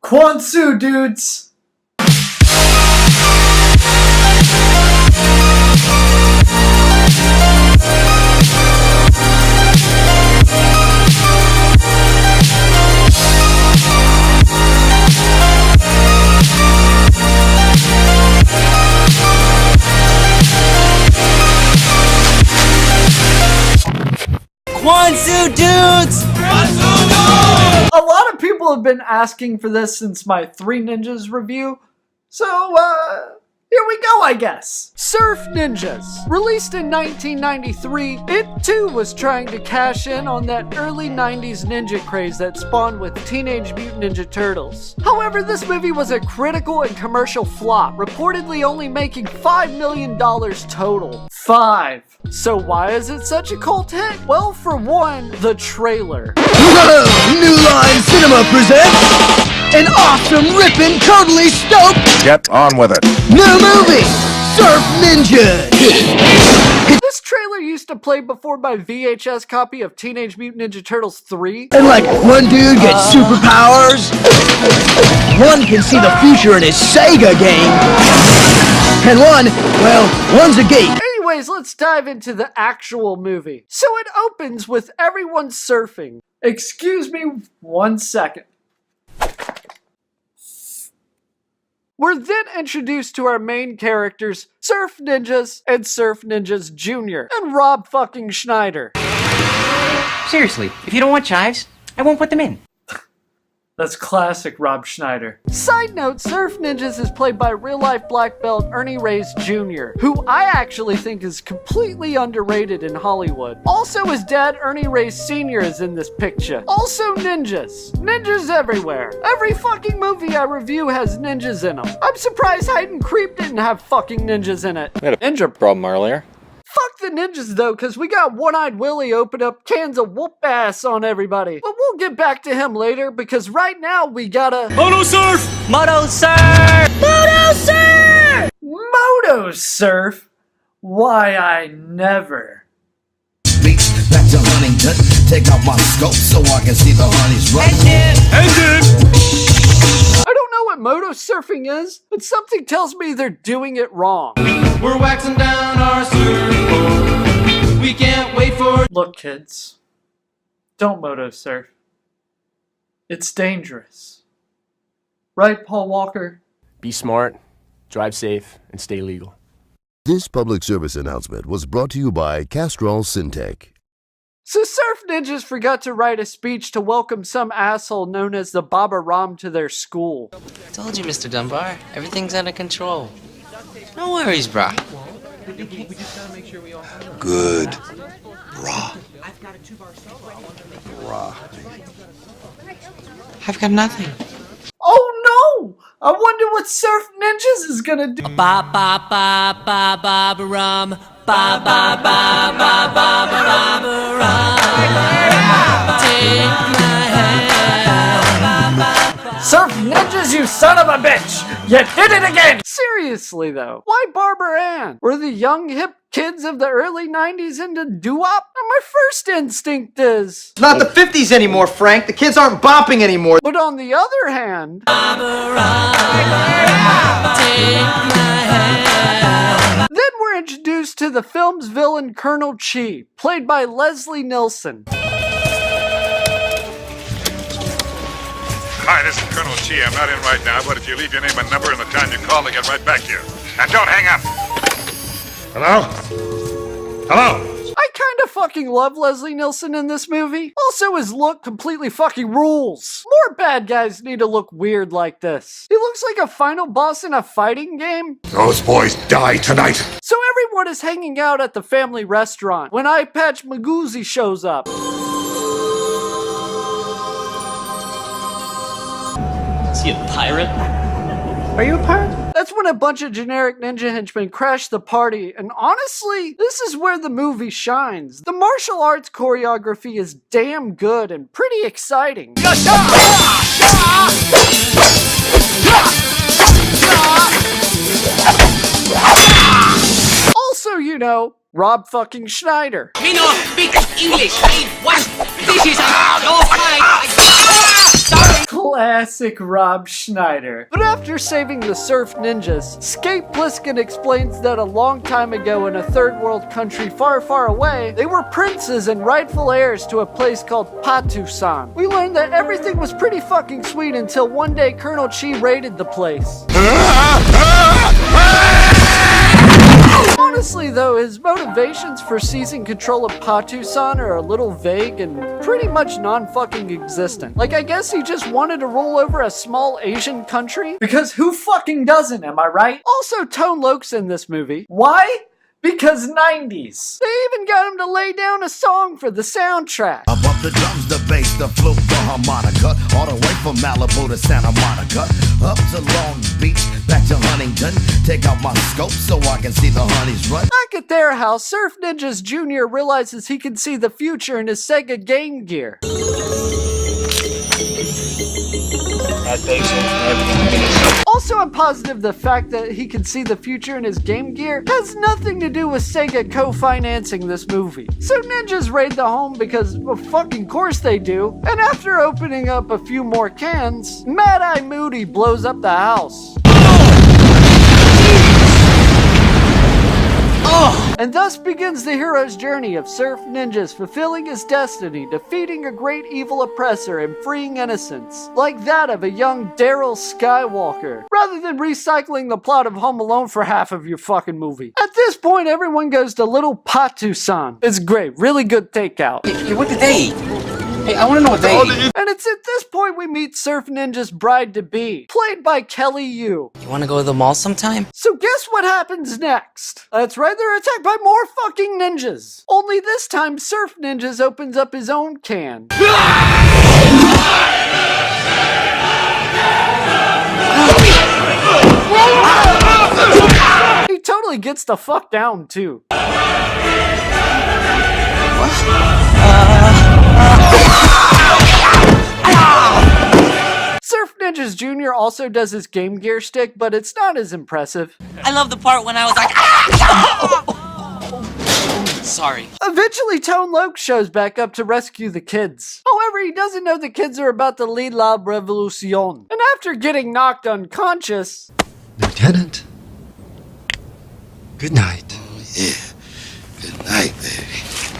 Kwanzaa, dudes! Kwanzaa dudes! A lot of people have been asking for this since my Three Ninjas review, so, here we go, I guess. Surf Ninjas. Released in 1993, it too was trying to cash in on that early 90s ninja craze that spawned with Teenage Mutant Ninja Turtles. However, this movie was a critical and commercial flop, reportedly only making $5 million total. 5. So why is it such a cult hit? Well, for one, the trailer. New Line Cinema presents an awesome, rippin', totally stoked Get on with it. new movie, Surf Ninjas. This trailer used to play before my VHS copy of Teenage Mutant Ninja Turtles 3. And like, one dude gets superpowers, one can see the future in his Sega game, and one's a geek. Anyways, let's dive into the actual movie. So it opens with everyone surfing. Excuse me 1 second. We're then introduced to our main characters, Surf Ninjas and Surf Ninjas Jr. and Rob fucking Schneider. Seriously, if you don't want chives, I won't put them in. That's classic Rob Schneider. Side note, Surf Ninjas is played by real-life black belt Ernie Reyes Jr., who I actually think is completely underrated in Hollywood. Also, his dad, Ernie Reyes Sr., is in this picture. Also, ninjas. Ninjas everywhere. Every fucking movie I review has ninjas in them. I'm surprised Hide and Creep didn't have fucking ninjas in it. We had a ninja problem earlier. Fuck the ninjas though, cause we got One-Eyed Willie open up cans of whoop ass on everybody. But we'll get back to him later, because right now we gotta Moto surf! Moto surf! Moto surf! Moto surf. Why I never. Beach, back to Huntington. Take out my scope so I can see the honey's run. I don't know what moto surfing is, but something tells me they're doing it wrong. We're waxing down our surfboard. We can't wait for. Look, kids, don't moto surf. It's dangerous. Right, Paul Walker? Be smart, drive safe, and stay legal. This public service announcement was brought to you by Castrol Syntec. So Surf Ninjas forgot to write a speech to welcome some asshole known as the Baba Ram to their school. Told you, Mr. Dunbar. Everything's under control. No worries, brah. Good. Raw. I've got nothing. Oh no! I wonder what Surf Ninjas is gonna do. Ba ba ba ba ba ba rum. Ba ba ba ba ba ba ba rum. Take my hand. Surf Ninjas, you son of a bitch! You did it again! Seriously though, why Barbara Ann? Were the young hip kids of the early 90s into doo-wop? My first instinct is... Not the 50s anymore, Frank. The kids aren't bopping anymore. But on the other hand... Then we're introduced to the film's villain, Colonel Chi, played by Leslie Nielsen. Hi, this is Colonel Chi. I'm not in right now, but if you leave your name and number and the time you call, I'll get right back to you. And don't hang up. Hello? Hello? I kinda fucking love Leslie Nielsen in this movie. Also, his look completely fucking rules. More bad guys need to look weird like this. He looks like a final boss in a fighting game. Those boys die tonight. So everyone is hanging out at the family restaurant when Eye Patch Magoozy shows up. Is he a pirate? Are you a pirate? That's when a bunch of generic ninja henchmen crash the party, and honestly, this is where the movie shines. The martial arts choreography is damn good and pretty exciting. Also, you know, Rob fucking Schneider. Me no speak English. What? This is no fight. Sorry. Classic Rob Schneider. But after saving the surf ninjas, Skate Plissken explains that a long time ago in a third world country far, far away, they were princes and rightful heirs to a place called Patusan. We learned that everything was pretty fucking sweet until one day Colonel Chi raided the place. Honestly though, his motivations for seizing control of Patusan are a little vague and pretty much non-fucking existent. Like, I guess he just wanted to rule over a small Asian country? Because who fucking doesn't, am I right? Also, Tone Loc's in this movie. Why? Because 90s. They even got him to lay down a song for the soundtrack. Above the drums, the bass, the flute, the harmonica, all the way from Malibu to Santa Monica, up to Long Beach, back to Huntington. Take out my scope so I can see the honeys run. Back at their house, Surf Ninjas Jr. realizes he can see the future in his Sega Game Gear. Also, I'm positive the fact that he can see the future in his Game Gear has nothing to do with Sega co-financing this movie. So ninjas raid the home because, well, fucking course they do. And after opening up a few more cans, Mad Eye Moody blows up the house. And thus begins the hero's journey of Surf Ninjas fulfilling his destiny, defeating a great evil oppressor and freeing innocence, like that of a young Daryl Skywalker, rather than recycling the plot of Home Alone for half of your fucking movie. At this point, everyone goes to Little Patusan. It's great, really good takeout. Hey, what did they eat? Hey, I want to know what they eat. And it's at this point we meet Surf Ninja's bride-to-be, played by Kelly Yu. You want to go to the mall sometime? So guess what happens next? That's right, they're attacked by more fucking ninjas. Only this time, Surf Ninjas opens up his own can. He totally gets the fuck down, too. Surf Ninjas Jr. also does his Game Gear stick, but it's not as impressive. I love the part when I was like, sorry. Eventually, Tone Loc shows back up to rescue the kids. However, he doesn't know the kids are about to lead La Revolucion. And after getting knocked unconscious... Lieutenant, good night. Yeah, good night, baby.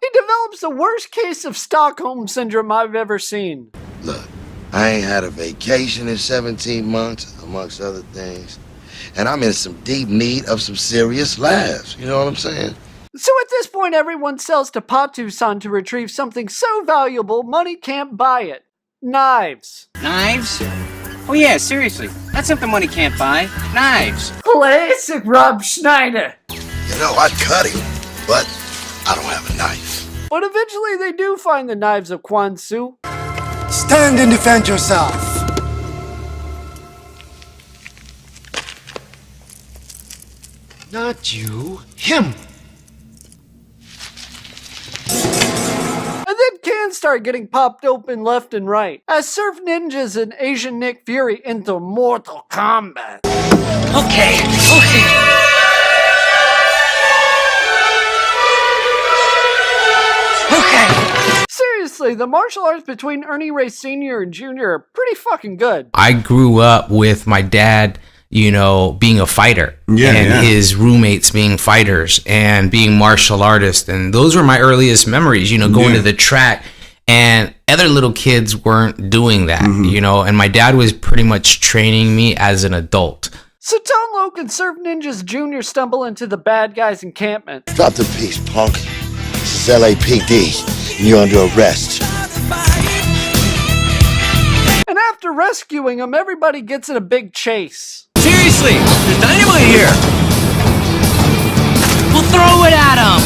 He develops the worst case of Stockholm Syndrome I've ever seen. Look, I ain't had a vacation in 17 months, amongst other things. And I'm in some deep need of some serious laughs, you know what I'm saying? So at this point, everyone sells to Patu-san to retrieve something so valuable, money can't buy it. Knives. Knives? Oh yeah, seriously. That's something money can't buy. Knives. Classic Rob Schneider. You know, I'd cut him, but I don't have a knife. But eventually they do find the knives of Quan Su. Stand and defend yourself. Not you, him. And then cans start getting popped open left and right, as Surf Ninjas and Asian Nick Fury enter Mortal Kombat. Okay. Seriously, the martial arts between Ernie Ray Sr. and Jr. are pretty fucking good. I grew up with my dad, you know, being a fighter and his roommates being fighters and being martial artists. And those were my earliest memories, you know, going to the track, and other little kids weren't doing that, you know, and my dad was pretty much training me as an adult. So Tone Loc and Surf Ninjas Jr. stumble into the bad guys' encampment. Drop the piece, punk. This is LAPD. You're under arrest. And after rescuing him, everybody gets in a big chase. Seriously, there's dynamite here. We'll throw it at him.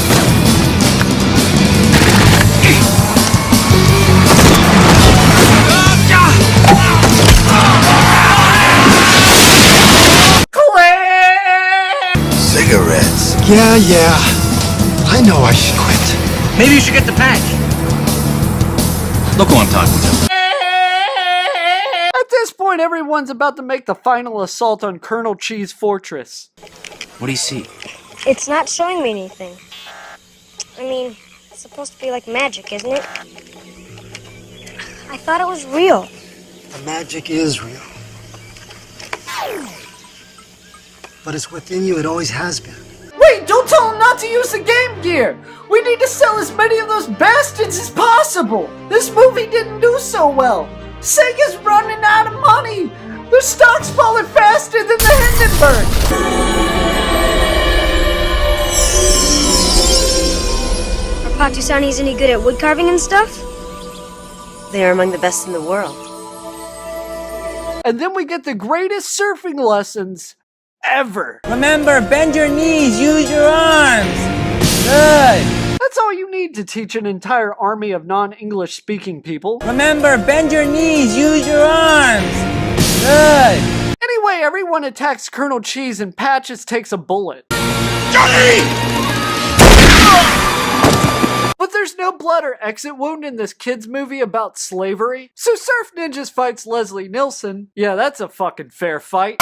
Cigarettes. Yeah. I know I should quit. Maybe you should get the patch. Look who I'm talking to. At this point, everyone's about to make the final assault on Colonel Chi's fortress. What do you see? It's not showing me anything. I mean, it's supposed to be like magic, isn't it? I thought it was real. The magic is real. But it's within you, it always has been. Wait, don't tell him not to use the Game Gear! We need to sell as many of those bastards as possible! This movie didn't do so well! Sega's running out of money! Their stock's falling faster than the Hindenburg! Are Patusanis any good at wood carving and stuff? They are among the best in the world. And then we get the greatest surfing lessons ever. Remember, bend your knees, use your arms. Good. That's all you need to teach an entire army of non-English speaking people. Remember, bend your knees, use your arms. Good. Anyway, everyone attacks Colonel Cheese and Patches takes a bullet. Johnny! But there's no blood or exit wound in this kid's movie about slavery. So Surf Ninjas fights Leslie Nielsen. Yeah, that's a fucking fair fight.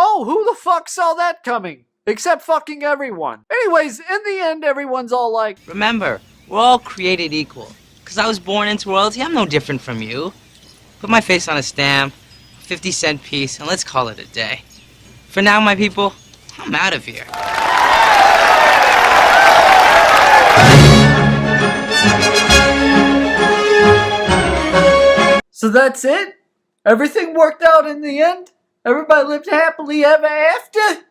Oh, who the fuck saw that coming? Except fucking everyone. Anyways, in the end, everyone's all like, Remember, we're all created equal. Because I was born into royalty, I'm no different from you. Put my face on a stamp, 50-cent piece, and let's call it a day. For now, my people, I'm out of here. So that's it? Everything worked out in the end? Everybody lived happily ever after?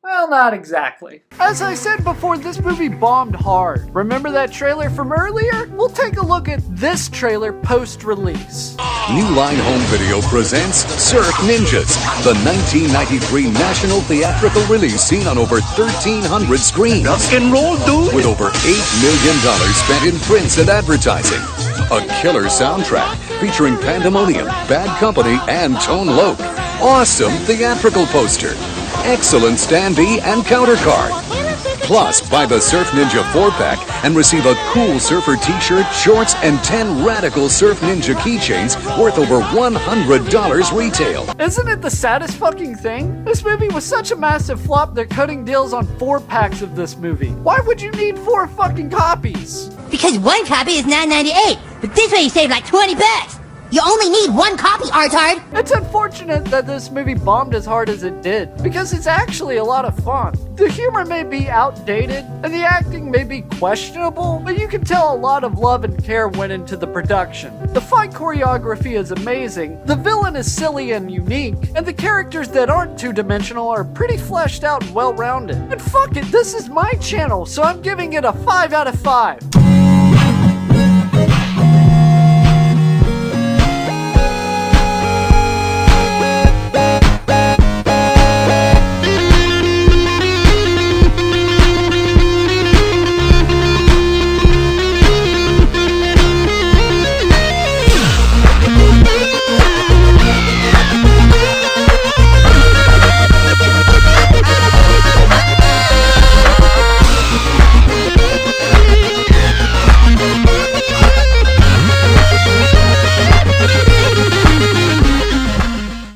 Well, not exactly. As I said before, this movie bombed hard. Remember that trailer from earlier? We'll take a look at this trailer post-release. New Line Home Video presents Surf Ninjas, the 1993 national theatrical release seen on over 1,300 screens. Rock and roll, dude! With over $8 million spent in prints and advertising. A killer soundtrack featuring Pandemonium, Bad Company, and Tone Loc. Awesome theatrical poster. Excellent standee and counter card. Plus, buy the Surf Ninja 4-pack and receive a cool surfer t-shirt, shorts, and 10 radical Surf Ninja keychains worth over $100 retail. Isn't it the saddest fucking thing? This movie was such a massive flop they're cutting deals on 4-packs of this movie. Why would you need 4 fucking copies? Because one copy is $9.98, but this way you save like 20 bucks. You only need one copy, Artard. It's unfortunate that this movie bombed as hard as it did, because it's actually a lot of fun. The humor may be outdated, and the acting may be questionable, but you can tell a lot of love and care went into the production. The fight choreography is amazing, the villain is silly and unique, and the characters that aren't two-dimensional are pretty fleshed out and well-rounded. And fuck it, this is my channel, so I'm giving it a 5 out of 5.